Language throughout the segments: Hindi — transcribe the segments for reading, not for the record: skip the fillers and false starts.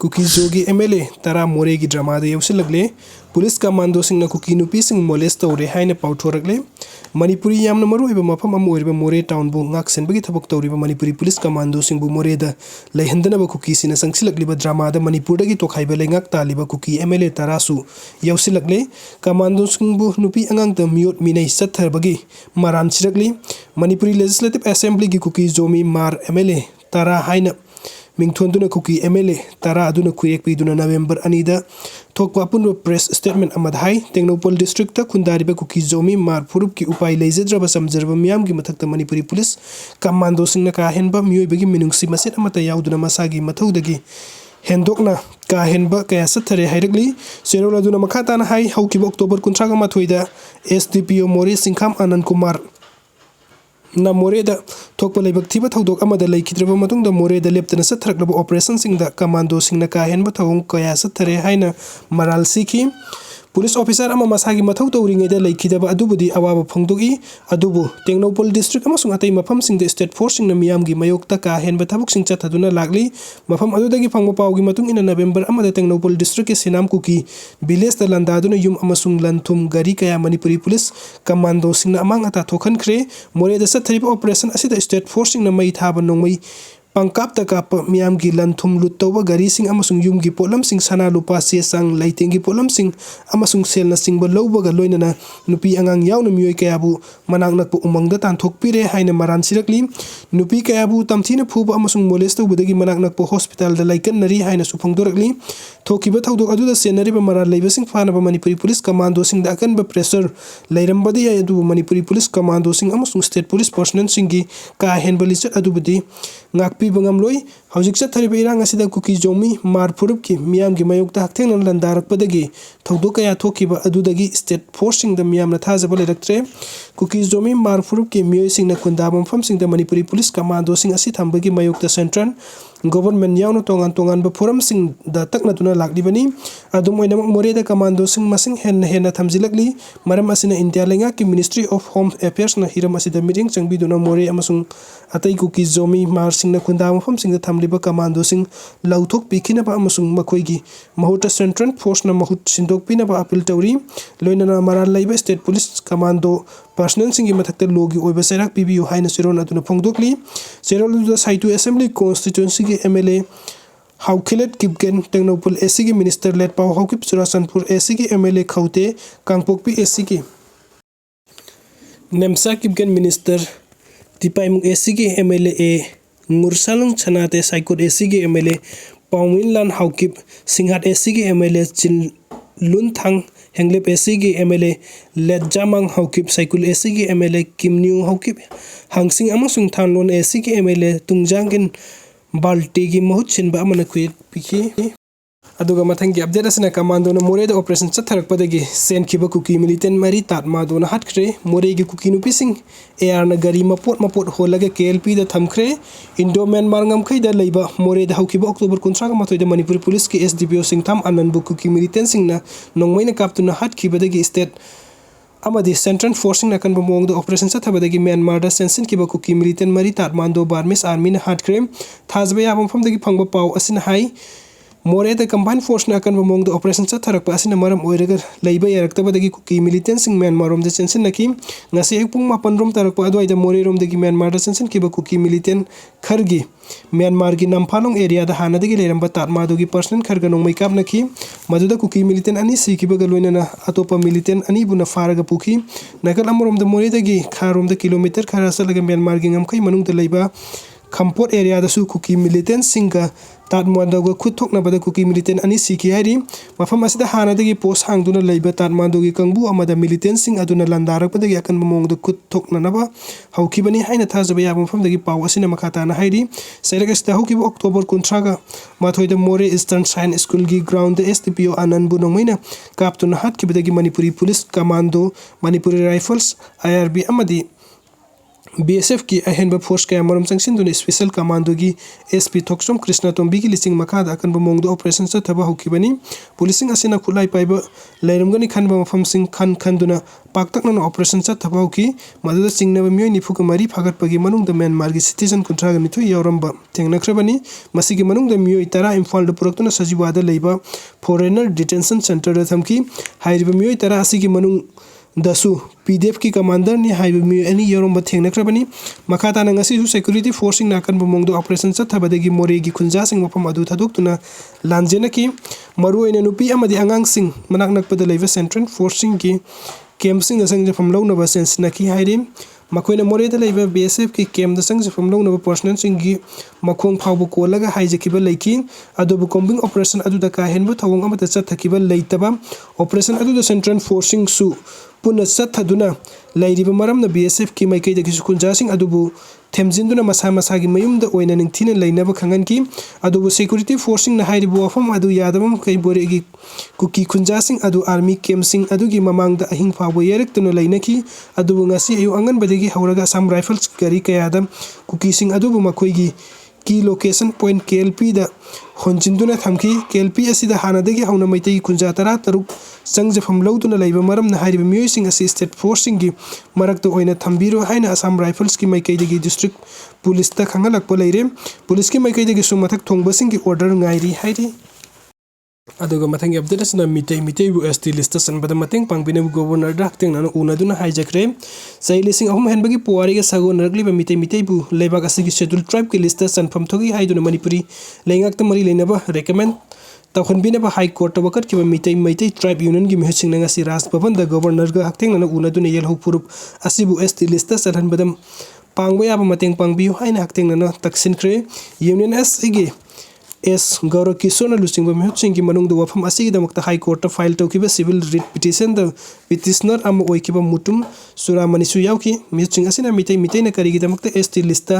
कुकी जोगी MLA तरा मोरेगी ड्रामादा यावसिल्लक्ले पुलिस कमांडो सिंगना कुकी नुपिसिंग मोलेस्ट तौरे हाइना पाउथोरक्ले मणिपुरी यामना मरुइबा मफम अमा ओइरिबा मोरे टाउन बु ngaksenbagi thabak tawriba manipuri police commando singbu moreda leihandanaba kuki sina sangsilakliba dramada manipurdagi tokhaiba lengak taliba kuki MLA tarasu yausilakle commando singbu nupi angangta miot minai satharbagi maran chirakli manipuri legislative assembly gi kuki zomi mar MLA tara haina mingthonduna kuki MLA tara aduna kuyek piduna November anida thokpa punwa press statement amad hai Tengnopol district ta khundariba kuki zomi mar phurup ki upai leijadraba samjarba miyam gi mathakta manipuri police commando singna ka henba miyoibagi minungsi maset amata yauduna masagi mathaudagi hendokna ka henba kaya sathare hairagli serola duna makhatana hai haukiba October 19 da SDPO More Singham Anand Kumar na moreda thokpa leibak thiba thodok amada leikidraba matungda moreda leptana sathraklaba operation singda commando singna ka henba thawung kaya sathare haina maral sikhi police officer ama masagi mathau tawringeda leikidaba adubudi awaba phongdogi adubu Tengnopol district amasung atai mafam singda state force singna miyamgi mayokta ka henba thabuk sing chathaduna lagli mafam adudagi phangba pawgi matung ina November amada Tengnopol district ke Sinam Kuki village ta landaduna yum amasung lanthum gari kaya manipuri police commando singna amang ata thokhan khre moreda sathriba operation asida state force singna mai thaba nongmai pangkap ta kap miyam gi lanthum lutoba gari sing amasung yum gi polam sing sana lupa se sang laiting gi polam sing amasung sel na sing ba loba ga loinana nupi angang yaw na miyoi kayabu manang nak pu umang da tan thok pire haina maran sirakli nupi kayabu tamthina phuba amasung molest ubudagi manak nak pu hospital da laikan nari haina suphang dorakli thokiba thodok adu da senari ba maran leiba sing phana ba manipuri police commando sing da akan ba pressure leiram badi ya adu manipuri police commando sing amasung state police personnel sing gi ka hen balichat adu budi ngak bangam loi hojik chathariba irang asida kuki zomi mar phurup ki miyam gi mayokta hakthengna landarak padagi thodok kaya thokiba adudagi state force sing da miyam na thajaba leraktre kuki zomi mar phurup ki miyoi sing na kundabam pham sing da manipuri police commando sing asi thambagi mayokta central government yauna tongan ba forum sing da takna tuna laklibani adum oina moreda commando sing masing hen thamjilakli maram asina India lenga ki Ministry of Home Affairs na hiram asida meeting changbiduna more amasung atai kuki zomi mar sing na kundam pham sing da thamliba commando sing lauthok pikhina ba amasung makoigi mahuta central force na mahut sindok pina ba appeal tawri loinana maral laiba state police commando personnel sing gi mathakta logi oiba serak PBU haina siron aduna phongdokli serol da saitu assembly constituency gi MLA Haukilet Kipgen Tengnopol SC Minister led Pau Haukip Surasanpur SC MLA Khaute Kangpokpi SC Nemsa Kipgen Minister Tipaimuk SC MLA Ngursalung Chanate Saikot SC MLA Pauminlan Haukip Singhat SC MLA Chin Lunthang Henglep SC MLA led Jamang Haukip Saikul SC MLA Kimniu Haukip Hangsing amasung Thanlon SC MLA Tungjangin Baltigi mahut chinba amana kuit piki aduga mathangi update asina commando na moreda operation chatharak padagi sen khiba kuki militant mari tat mado na hatkre moregi kuki nupising air na gari mapot holaga KLP da thamkhre Indo Myanmar ngam khaida leiba moreda haukiba October 19 matoi da Manipur police ke SDPO singtham ananbu kuki militant singna nongmaina kaptuna hatkhiba dagi state amadi central forcing na kan bomong da operation sa thabadagi Myanmar da sensin kiba kuki militant mari tatmando Burmese army na hatkrem thasba ya bampham dagi phangba paw asin hai more da combined force na kan bomong da operation sa tharak pa asin maram oiraga leiba yarakta badagi kuki militant sing Myanmar rom da sensin naki ngasi pung 8 rom tarak pa adwai da more rom dagi Myanmar da sensin kiba kuki militant khargi Myanmar gi namphalong area da hana dagi leramba tatma dogi personal kharga nong makeup nakhi maduda kuki militant ani sikiba galoina na atopa militant ani buna faraga pukhi nakal amorom da more dagi kharom da kilometer kharasa laga Myanmar gi ngamkhai manung da leiba Kampot area da su kuki militant singa tatmandoga khuthokna bada kuki militant ani siki hari mafam asida hana dagi post hangduna leiba tatmandogi kangbu amada militant sing aduna landarak padagi akan momong da khuthokna naba haukibani haina thajaba ya mafam dagi paw asina makhata na hairi serega sta haukiba October 19 mathoi da More Eastern Science School gi ground da SDPO Anand bunongmaina kaptuna hatkibadagi Manipuri police commando Manipuri rifles IRB amadi BSF की अहेंब फोर्स कया मरम चंगसिन स्पेशल कमांडो की SP थोक्सम कृष्णा तोंबी की लिसिंग मखाद अकनब मोंगदो ऑपरेशन चथबा हौखिबनी पुलिसिंग असिना खुलाई पाइब लैरमगनी खनब मफमसिंग खनदुना पाक्तकना ऑपरेशन चथबा हौखि मदुदा चिंगनब मियोय निफुक मरी फागतपगी मनुंग द म्यांमार की सिटीजन कुंथ्राग मिथु यौरंब थेंगनख्रबनी मसिगी मनुंग द मियोय तरा इम्फाल द पुरक्तुना सजीवादा लैबा फॉरेनर डिटेंशन सेंटर द थमकी हाइरिब मियोय तरा असिगी मनुंग दसु PDF की कमांडर ने हाइब मियोय यौरंब थेंगनख्रबनी मखाता नंगसी सिक्योरिटी फोर्सिंग नाकन बमोंगदो ऑपरेशन चथबदगी मोरेगी खुंजासिंग मफम अदु थदोक्तुना लांजेनकी मरुओइना नुपी अमदि अंगांगसिंग मनाक नकपद लैबा सेंट्रल फोर्सिंग की कैम्पसिंग द संगजफम लौनबा सेंसनकी हाइरि मखोइना मोरेदा लैबा BSF की कैम्प द संगजफम लौनबा पर्सनल सिंग की मखोंग फावबो कोलगा हाइजकिबा लैकी अदुबु कॉम्बिंग ऑपरेशन अदुदा काहेनबो थवंग अमत चथकिबा लैतबा ऑपरेशन अदुदा सेंट्रल फोर्सिंग सु पुनः चथदुना लैरिबा मरमना BSF की माइकैदगी सुकुंजासिंग अदुबु थेमजिंदुना मसा मसा की मयुमदा ओइना निंगथिना लैनबा खंगनकी अदुबु सिक्योरिटी फोर्सिंग ना हाइरिबो वफम अदु यादबम कै बोरेगी कुकी खुंजासिंग अदु army कैम्पसिंग अदुगी ममांगदा अहिंग फावबो येरक्तुना लैनकी अदुबु ngasi ayu anganbadagi hawraga asam rifles gari kayada kuki sing adubu makoigi की लोकेशन पॉइंट KLP दा होंजिंदुना थमकी KLP असिदा हानादगी हौना मैतै खुंजा तरा तरुक संगजफम लौदुना लैबा मरमना हारिबा मियोयसिंग असि स्टेट फोर्सिंग की मरक्तो ओइना थंबीरो हाइना असम राइफल्स की मैकैदगी डिस्ट्रिक्ट पुलिस ता खंगलकपो लैरे पुलिस की मैकैदगी सुमथक थोंगबसिंग की ऑर्डर ngairi हाइरि अदुगा मथंग अपडेट असना मितै बु ST लिस्ट सनबदा मतंग पांगबिने गवर्नर दा हक्तेंग नानो उनादुना हाइजक्रे सै लिसिंग अहम हेनबगी पुवारी गे सागो नरगलिबा मितै बु लेबाग असगी शेड्यूल ट्राइब की लिस्ट सनफम थोगी हाइदुना मणिपुरी लेंगाक त मरि लेनबा रेकमेंड तखनबिनबा हाई कोर्ट वकत की मितै ट्राइब यूनियन की मिहसिंग नंगासी राज भवन द गवर्नर गा हक्तेंग नानो उनादुना येलहौ पुरुप असिबु ST लिस्ट सनहनबदम पांगबा याबा मतंग पांगबियु हाइना हक्तेंग नानो तक्सिनख्रे union SG S Gaurav Kishore लुचिंग मिहुत्सिंग की मनुंग द वफम असिगिदमक्ता हाई कोर्ट फाइल तौकिबा सिविल रिट पिटिशन द पिटिशनर अम ओइकिबा मुटुम सुरामनिसु यावकी मिहुत्सिंग असिना मितैना करिगिदमक्ता ST लिस्ट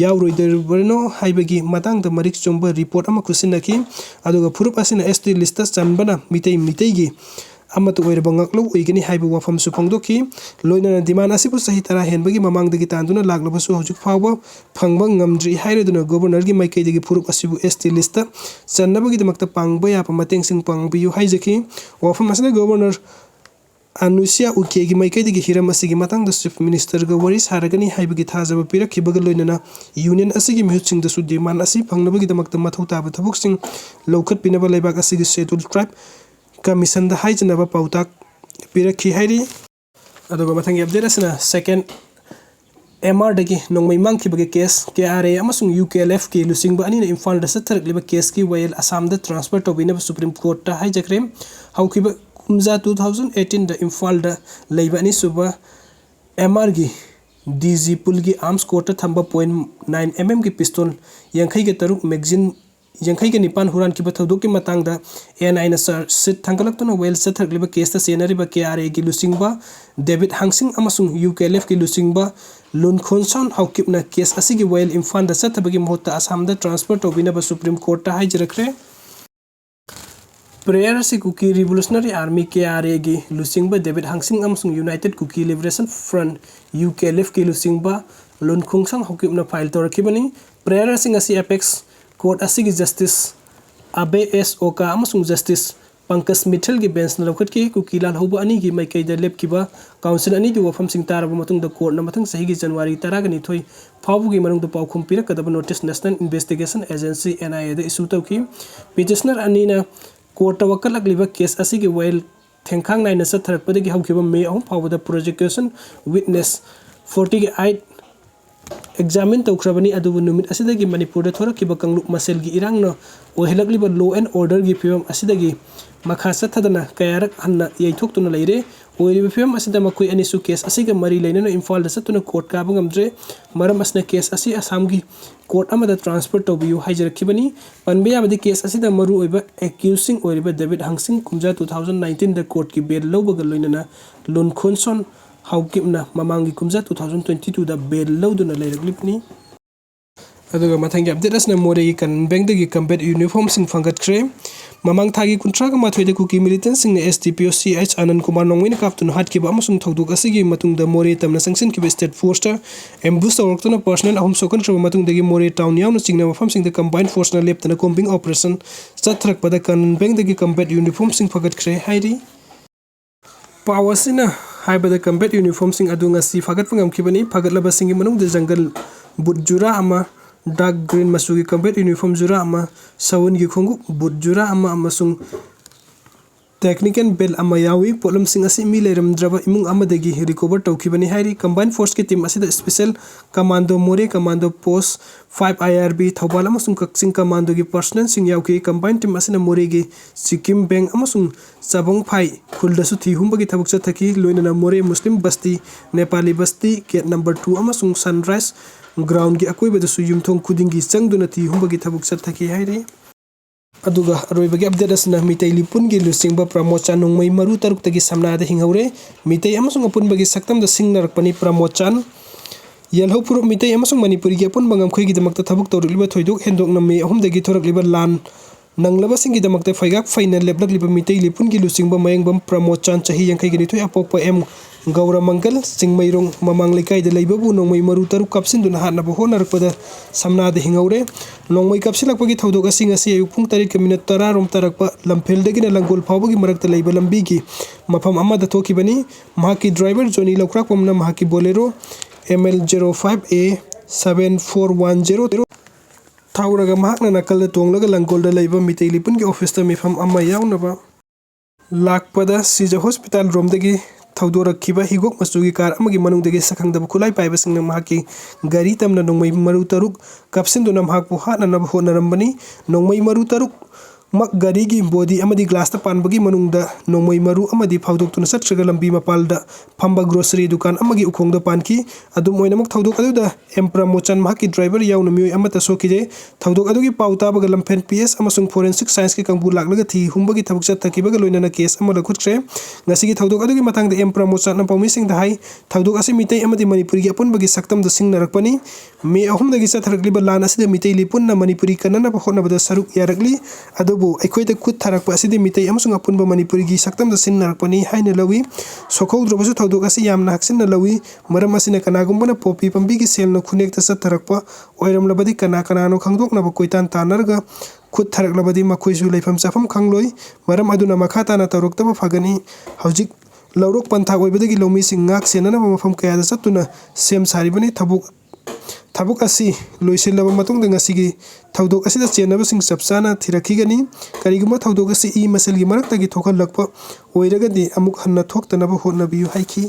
यावरोइदरबनो हाइबगी मतंग द मरिक चोंबा रिपोर्ट अम खुसिनकी अदुगा फुरुप असिना ST लिस्ट चनबना मितैगी अमत ओइरबा ngaklo oigani haiba wafam su phangdoki loina diman asibu sahi tara henbagi mamangdagi tanduna laglabasu hojik phawba phangba ngamdri haireduna governor gi maikaidagi furup asibu ST list channabagi damakta pangba ya pamateng sing pangbiyu haijaki wafam asna governor Anusia uke gi maikaidagi hiram asigi matang da chief minister ga wari saragani haibagi thajaba pirakhibaga loinana union asigi mihutsing da su demand asi phangnabagi damakta mathau taba thabuksing lokhat pinaba laibak asigi schedule tribe commission द हाइजनबा पाउताक पिरखि हाइरि अदुगा मथंग अपडेट असना सेकेंड MR दगी नोंमै मांगखिबगे केस KRA अमसुंग UKLF की लुसिंग अनिना इम्फाल द सथरकलिबा केस की वायल असम द ट्रांसफर तोबिनब सुप्रीम कोर्ट ता हाइजक्रे हाउखिबा कुमजा 2018 द इम्फाल द लैबा अनि सुबा MR की DG पुल की आर्म्स कोर्ट थंबा 0.9 mm की पिस्तौल यंखै के तरुक मैगजीन यंखै के निपान हुरान की बथौदो के मतंग दा NI ना सिट थंगलक्तुना वेल सथरकलिबा केस ता सेनरिबा KRA की लुसिंगबा डेविड हांगसिंग अमसुंग UKLF की लुसिंगबा लुनखोनसन हाउकिपना केस असिगी वेल इम्फाल दा सथबगी मोहता असम दा ट्रांसफर तोबिनबा सुप्रीम कोर्ट ता हाइजरखरे प्रेयर से कुकी रिवोल्यूशनरी आर्मी KRA की लुसिंगबा डेविड हांगसिंग अमसुंग United Kuki liberation front UKLF की लुसिंगबा लुनखोनसन हाउकिपना फाइल तोरखिबनी प्रेयर सिंग असि एपेक्स कोर्ट असि जस्टिस अबे एस ओका अमसुंग जस्टिस पंकज मिठल की बेंच लौखट की कुकी लाल होबा अनि की माइकैद लेपकिबा काउंसिल अनि की वफम सिंग तारबा मतुंग द कोर्ट न मतंग सही की जनवरी 13 गनि थोई फावुगी मनुंग द पाउ खुम पिरकदब notice National Investigation Agency NIA द इशू तौकी पिटिशनर अनि न कोर्ट वकलकलिबा केस असि की वेल थेंखांग नाइन सथरकपदगी हौखिबा मे अहम फावदा प्रोसिक्यूशन विटनेस 48 एग्जामिन तौख्रबनी अदुबु नुमित असिदगी मणिपुर थोरखिबा कंगलुक मसेल की इरांगनो ओहेलकलिबा लॉ एंड ऑर्डर की फिवम असिदगी मखा सथदना कयारक हन्ना यैथोक्तुना लैरे ओइरिबा फिवम असिदा मखोय अनिसु केस असिगा मरी लैननो इम्फाल द सतुना कोर्ट काबा ngamdre मरम असना केस असि असम की कोर्ट अमदा ट्रांसफर तोबियु हाइजरखिबनी पनबे याबदी केस असिदा मरु ओइबा एक्यूजिंग ओइरिबा डेविड हांगसिंग कुमजा 2019 द कोर्ट की बेल लौबगा लोइनना अदुगा मथंगी अपडेट असना मोरेगी कन बैंक दगी कम्बैट यूनिफॉर्म सिंग फंगटख्रे ममांग थागी कुंट्राग माथोइदे कुकी मिलिटेंट सिंग एसडीपीओ सीएच आनंद कुमार नोंगमिन काफ्तुन हाटकिबा अमसुंग थौदुक असिगी मतुंगदा मोरे तमना संगसिन किबे स्टेट फोर्स ता एम्बुश तौरक्तुना पर्सनल अहम सोकन त्रब मतुंगदगी मोरे टाउन यावना चिंगना मफम सिंग द कंबाइंड फोर्स ना लेप्तना कोम्बिंग ऑपरेशन चथरकपदा कन बैंक दगी कम्बैट यूनिफॉर्म सिंग फंगटख्रे हाइरी पावसिना हाइबदा कम्बैट यूनिफॉर्म सिंग अदु ngasi fagatpa ngamkhibani fagatlaba singi manungda jungle boot jura ama dark green masugi combat uniform jura ama sawun gi khongu boot jura ama amasung technical belt अमा यावी पोलम सिंग असि मी लेरमद्रबा इमुंग अमदगी रिकवर तौखिबनी हाइरी कंबाइन फोर्स के टीम असिदा special commando Moreh commando post 5 IRB Thoubal अमसुंग कक्सिंग कमांडो की पर्सनल सिंग यावकी कंबाइन टीम असिना मोरे की सिक्किम बैंक अमसुंग चाबोंग फाइ खुलदसु थिहुंबगी थबुक चथकी लोइनना मोरे मुस्लिम बस्ती नेपाली बस्ती गेट नंबर 2 अमसुंग सनराइज ग्राउंड की अकोइबदसु युमथोंग खुदिंगी चंगदुना थिहुंबगी थबुक चथकी हाइरी अदुगा अरोइबगी अपडेट असना मितै लिपुनगी लुसिंगबा प्रमोचान नोंमै मरु तरुक्तगी सामनादा हिंगौरे मितै अमसुंग अपुनबगी सक्तमदा सिंगनरकपनि प्रमोचान यलहो पुरुप मितै अमसुंग मणिपुरीगी अपुनबा ngamkhoi थबुक तौरक्लिबा थोइदोक हेंदोकना मे अहुमदगी थोरक्लिबा लान नंगलबसिंगीदमक्ता फैगाक फैना लेपलक्लिबा मितै लिपुनगी लुसिंगबा मयंगबम प्रमोचान चाही यांखैगिनिथोय अपोकपा एम गौरमंगल चिंगमैरोंग ममांग लेकाइदा लैबबु नोंमै मरु तरुक कापसिनदुना हानबा होनरकपदा सामनादा हिंगौरे नोंमै कापसिलकपगी थौदोक असि ngasi ayuk pung 13:10 rom tarakpa lamfeldagina langol phawbagi marakta leiba lambigi mafam amada thokibani mahaki driver joni lokrakpamna mahaki bolero ML05A 7410 थाउरगा महकना नकलदा तोंगलगा लंगोलदा लैबा मितै लिपुनगी ऑफिसता मिफम अमा यावनबा लाकपदा सिजा हॉस्पिटल रोमदगी थौदोरखिबा हिगोक मचुगी कार अमगी मनुंगदगी सखंगदबा खुलाई पाइबसिंगना महकी गारी तमना नोंमै मरु तरुक कापसिनदुना महकपु हाननबा होनरमबनी नोंमै मरु तरुक मक गारी की बॉडी अमदी ग्लास ता पानबगी मनुंगदा नोंमै मरु अमदी फावदोक्तुना सत्रगा लंबी मपालदा फंबा ग्रोसरी दुकान अमगी उखोंगदा पानकी अदुम ओइनमक थौदोक अदुदा एम्प्रा मोचन महकी ड्राइवर यावना मियोय अमता सोकिजे थौदोक अदुगी पाउताबगा लंफेन PS अमसुंग फोरेंसिक साइंस की कंबु लाक्लगा थी हुंबगी थबुक चथकीबगा लोइनना केस अमा लखुत्रे ngasi थौदोक अदुगी मतंगदा एम्प्रा मोचन ना पौमिसिंग दाहाई थौदोक असि मितै अमदी मणिपुरी अपुनबगी सक्तमदा सिंगनरकपनी मे अहुमदगी चथरकलिबा लान असिदा मितै लिपुनना मणिपुरी कन्नना होनबदा सरुक यारकली अदुबु अखोइदा खुद थारकपा असिदि मितै अमसुंग अपुनबा मणिपुरीगी सक्तमदा सिंगनरकपनी हाइना लवी सोखौद्रबसु थौदोक असि यामना हक्सिनना लवी मरम असिना कनागुम्बना पोपी पंबीगी सेलनो खुनेक्ता चथरकपा ओइरमलबदी कना कनानो खंगदोकनबा कोइतान तानरगा खुद थारकलबदी मखोइसु लैफम चाफम खंगलोइ मरम अदुना मखा ताना तौरक्तबा फगनी हौजिक लौरोक पंथा ओइबदगी लौमीसिंग ngak senana मफम कयादा चतुना सेम सारिबनी थबुक असि लोइसिलबा मतुंगदा ngasi थौदोक असिदा चेनबसिंग चपचाना थिरखिगनी करिगुमा थौदोक असि ई मसलगी मरक्तगी थोखलकपा ओइरगदी अमुक हन्ना थोक्तनबा होनबियु हाइखि।